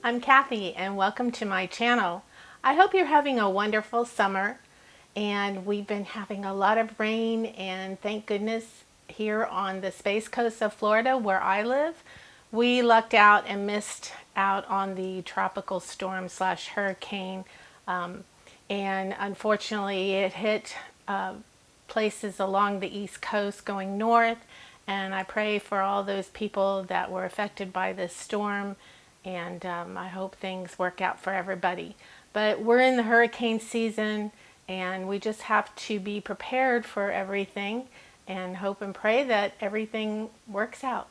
I'm Kathy and welcome to my channel. I hope you're having a wonderful summer, and we've been having a lot of rain, and thank goodness here on the Space Coast of Florida where I live, we lucked out and missed out on the tropical storm slash hurricane, and unfortunately it hit places along the East Coast going north, and I pray for all those people that were affected by this storm, and I hope things work out for everybody. But we're in the hurricane season, and we just have to be prepared for everything and hope and pray that everything works out.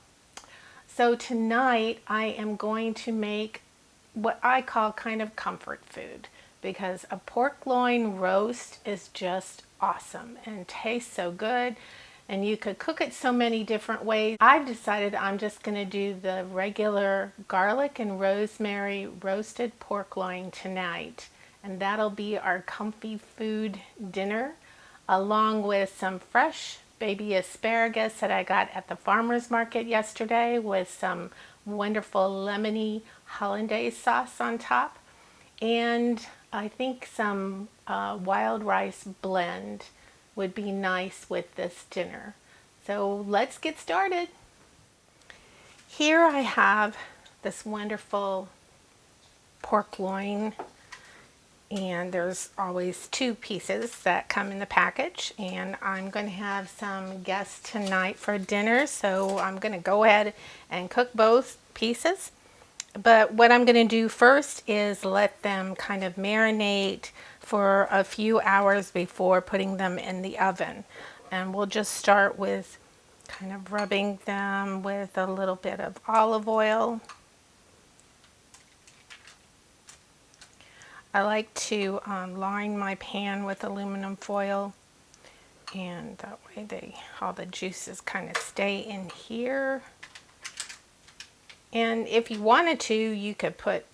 So tonight I am going to make what I call kind of comfort food, because a pork loin roast is just awesome and tastes so good, and you could cook it so many different ways. I've decided I'm just going to do the regular garlic and rosemary roasted pork loin tonight, and that'll be our comfy food dinner, along with some fresh baby asparagus that I got at the farmer's market yesterday with some wonderful lemony hollandaise sauce on top, and I think some wild rice blend would be nice with this dinner. So let's get started. Here I have this wonderful pork loin, and there's always two pieces that come in the package, and I'm going to have some guests tonight for dinner, so I'm going to go ahead and cook both pieces. But what I'm going to do first is let them kind of marinate for a few hours before putting them in the oven. And we'll just start with kind of rubbing them with a little bit of olive oil. I like to line my pan with aluminum foil, and that way all the juices kind of stay in here. And if you wanted to, you could put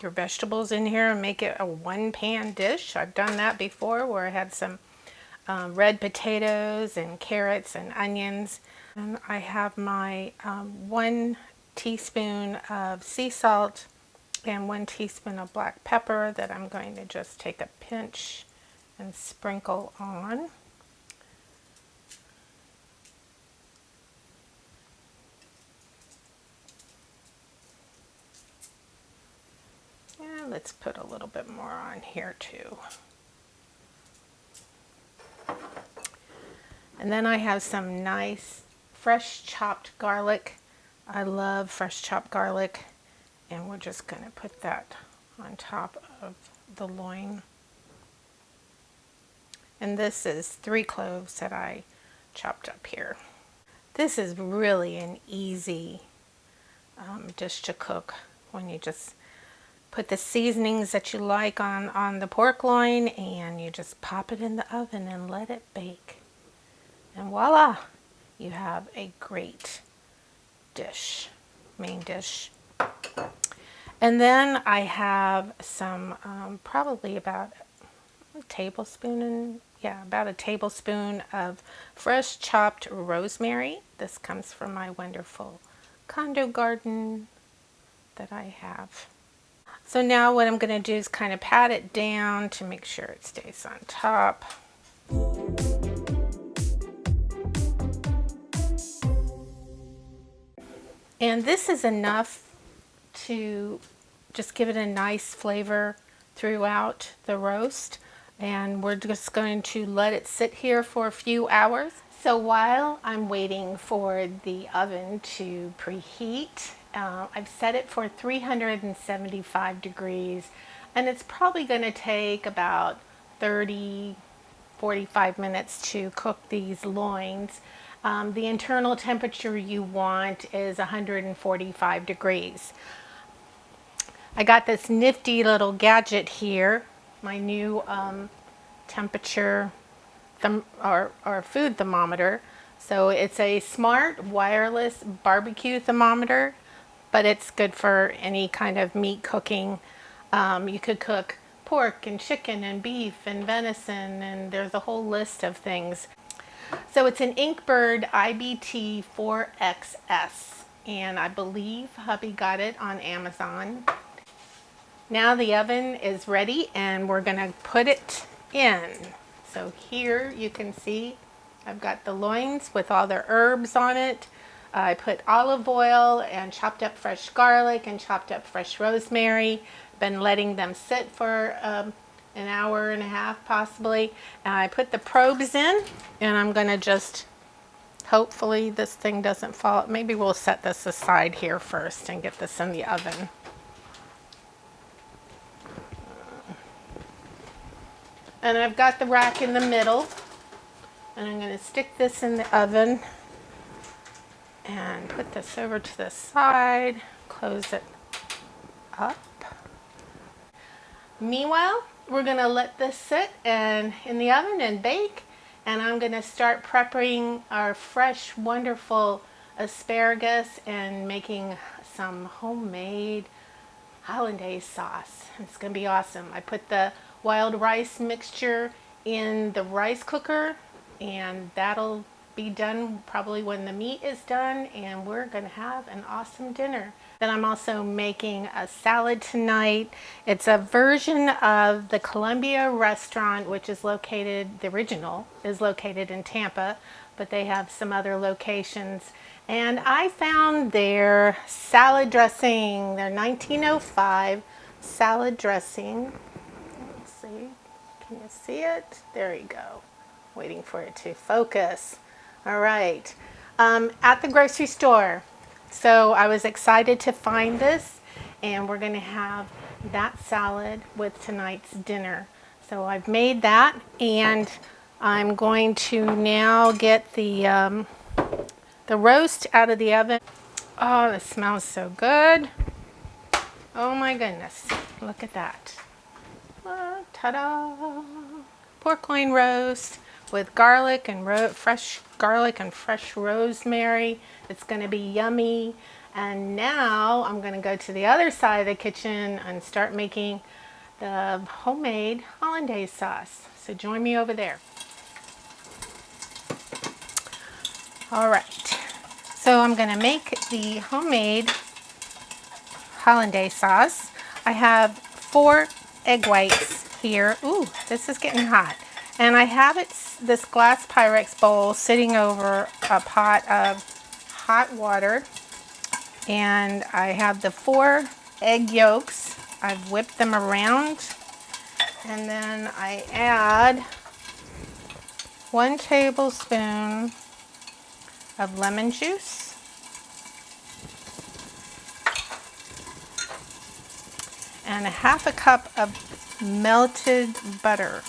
your vegetables in here and make it a one-pan dish. I've done that before, where I had some red potatoes and carrots and onions. And I have my 1 teaspoon of sea salt and 1 teaspoon of black pepper that I'm going to just take a pinch and sprinkle on. And let's put a little bit more on here too. And then I have some nice fresh chopped garlic. I love fresh chopped garlic, and we're just going to put that on top of the loin. And this is 3 cloves that I chopped up here. This is really an easy dish to cook, when you just put the seasonings that you like on the pork loin, and you just pop it in the oven and let it bake. And voila, you have a great dish, main dish. And then I have some, probably about a tablespoon, about a tablespoon of fresh chopped rosemary. This comes from my wonderful condo garden that I have. So now what I'm going to do is kind of pat it down to make sure it stays on top. And this is enough to just give it a nice flavor throughout the roast. And we're just going to let it sit here for a few hours. So while I'm waiting for the oven to preheat, I've set it for 375 degrees, and it's probably going to take about 45 minutes to cook these loins. The internal temperature you want is 145 degrees. I got this nifty little gadget here, my new temperature or food thermometer. So it's a smart wireless barbecue thermometer, but it's good for any kind of meat cooking. You could cook pork and chicken and beef and venison, and there's a whole list of things. So it's an Inkbird IBT 4XS. and I believe hubby got it on Amazon. Now the oven is ready and we're gonna put it in. So here you can see I've got the loins with all the herbs on it. I put olive oil and chopped up fresh garlic and chopped up fresh rosemary. Been letting them sit for an hour and a half possibly. And I put the probes in and I'm gonna just, hopefully this thing doesn't fall. Maybe we'll set this aside here first and get this in the oven. And I've got the rack in the middle. And I'm going to stick this in the oven and put this over to the side, close it up. Meanwhile, we're going to let this sit in the oven and bake. And I'm going to start prepping our fresh, wonderful asparagus and making some homemade hollandaise sauce. It's going to be awesome. I put the wild rice mixture in the rice cooker, and that'll be done probably when the meat is done, and we're gonna have an awesome dinner. Then I'm also making a salad tonight. It's a version of the Columbia restaurant, which is located, the original is located in Tampa, but they have some other locations. And I found their salad dressing, their 1905 salad dressing. Let's see, can you see it? There you go. Waiting for it to focus. All right, at the grocery store. So I was excited to find this, and we're gonna have that salad with tonight's dinner. So I've made that, and I'm going to now get the roast out of the oven. Oh, it smells so good. Oh my goodness, look at that. Ta-da! Pork loin roast with garlic and fresh garlic and fresh rosemary. It's going to be yummy. And now I'm going to go to the other side of the kitchen and start making the homemade hollandaise sauce. So join me over there. All right. So I'm going to make the homemade hollandaise sauce. I have 4 egg whites here. Ooh, this is getting hot. And I have this glass Pyrex bowl sitting over a pot of hot water. And I have the 4 egg yolks. I've whipped them around. And then I add 1 tablespoon of lemon juice. And a 1/2 cup of melted butter.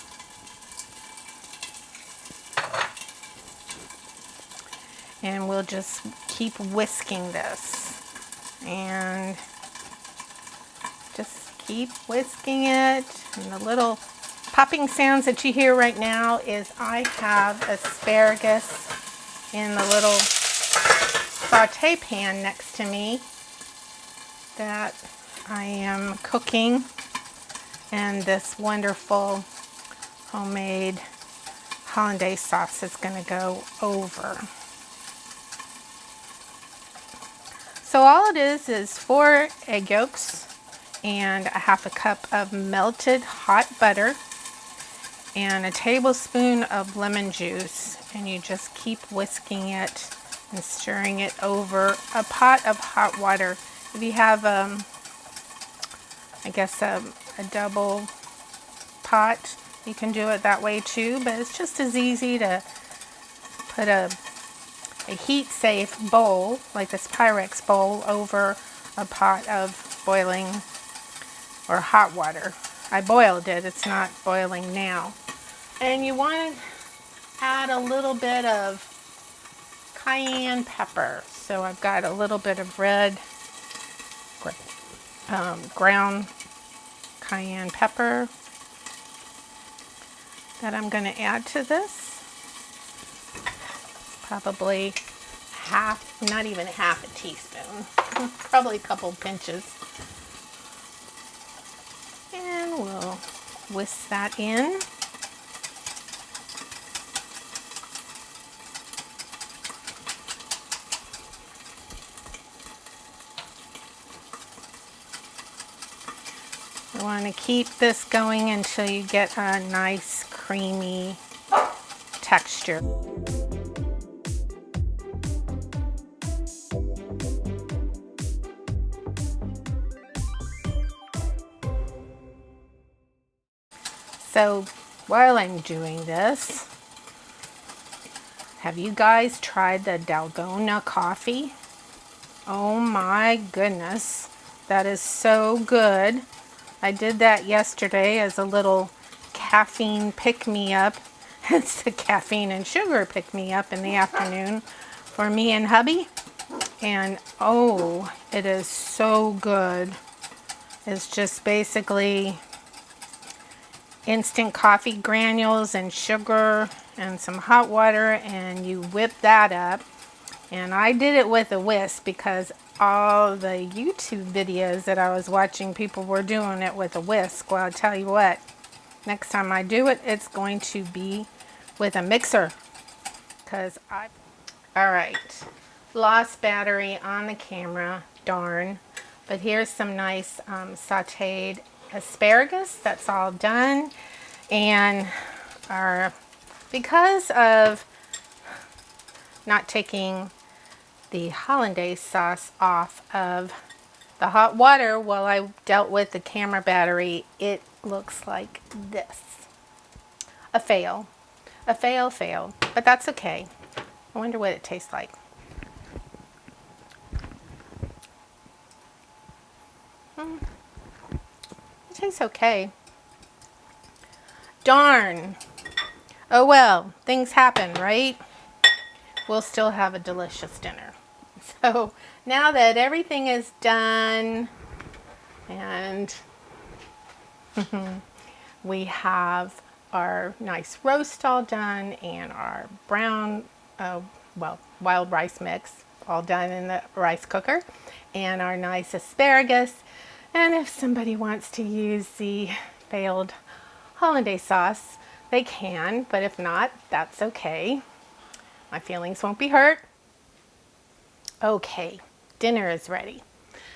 And we'll just keep whisking this. And just keep whisking it. And the little popping sounds that you hear right now is I have asparagus in the little saute pan next to me that I am cooking, and this wonderful homemade hollandaise sauce is going to go over. So all it is 4 egg yolks and a 1/2 cup of melted hot butter and a tablespoon of lemon juice, and you just keep whisking it and stirring it over a pot of hot water. If you have I guess a double pot, you can do it that way too, but it's just as easy to put a heat safe bowl like this Pyrex bowl over a pot of boiling or hot water. I boiled it, it's not boiling now. And you want to add a little bit of cayenne pepper. So I've got a little bit of red ground cayenne pepper that I'm going to add to this. Probably not even half a teaspoon, probably a couple pinches. And we'll whisk that in. You want to keep this going until you get a nice creamy texture. So while I'm doing this, have you guys tried the Dalgona coffee? Oh my goodness, that is so good. I did that yesterday as a little caffeine pick-me-up. It's the caffeine and sugar pick-me-up in the afternoon for me and hubby. And oh, it is so good. It's just basically instant coffee granules and sugar and some hot water, and you whip that up. And I did it with a whisk because all the YouTube videos that I was watching, people were doing it with a whisk. Well, I'll tell you what, next time I do it, it's going to be with a mixer. All right, lost battery on the camera, darn. But here's some nice sauteed asparagus. That's all done. And because of not taking the hollandaise sauce off of the hot water while I dealt with the camera battery, it looks like this. A fail. A fail, but that's okay. I wonder what it tastes like. It tastes okay. Darn. Oh well, things happen, right? We'll still have a delicious dinner. So now that everything is done and we have our nice roast all done and our brown, wild rice mix all done in the rice cooker, and our nice asparagus. And if somebody wants to use the failed hollandaise sauce, they can, but if not, that's okay. My feelings won't be hurt. Okay, dinner is ready.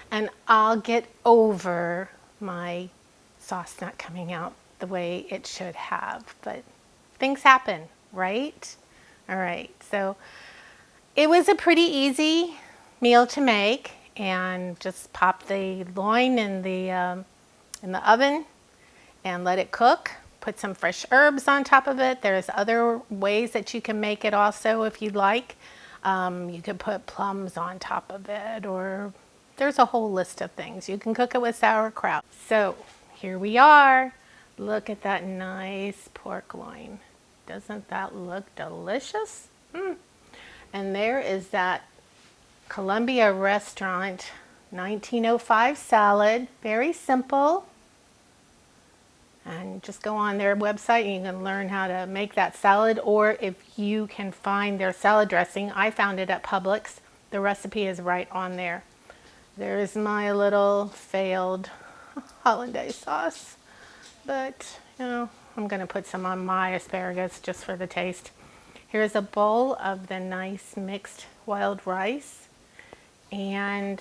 And I'll get over my sauce not coming out the way it should have, but things happen, right? All right, so it was a pretty easy meal to make, and just pop the loin in the oven and let it cook. Put some fresh herbs on top of it. There's other ways that you can make it also if you'd like. You could put plums on top of it, or there's a whole list of things. You can cook it with sauerkraut. So here we are. Look at that nice pork loin. Doesn't that look delicious? And there is that Columbia Restaurant 1905 salad. Very simple. And just go on their website and you can learn how to make that salad, or if you can find their salad dressing. I found it at Publix. The recipe is right on there. There's my little failed hollandaise sauce, but you know, I'm going to put some on my asparagus just for the taste. Here's a bowl of the nice mixed wild rice, and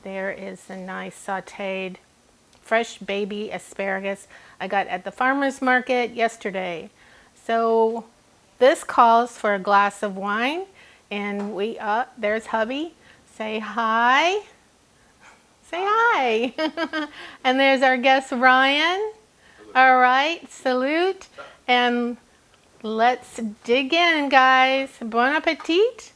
there is the nice sauteed fresh baby asparagus I got at the farmer's market yesterday. So this calls for a glass of wine, and there's hubby. Say hi. Say hi. And there's our guest Ryan. All right, salute, and let's dig in, guys. Bon appetit.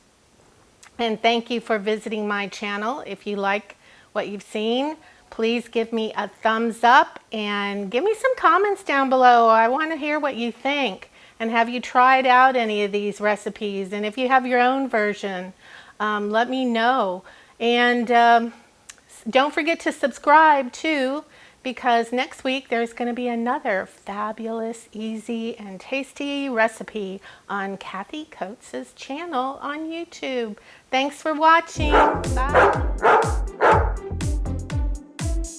And thank you for visiting my channel. If you like what you've seen, please give me a thumbs up and give me some comments down below. I want to hear what you think. And have you tried out any of these recipes? And if you have your own version, let me know. And don't forget to subscribe too, because next week there's going to be another fabulous, easy, and tasty recipe on Kathy Coates' channel on YouTube. Thanks for watching. Bye.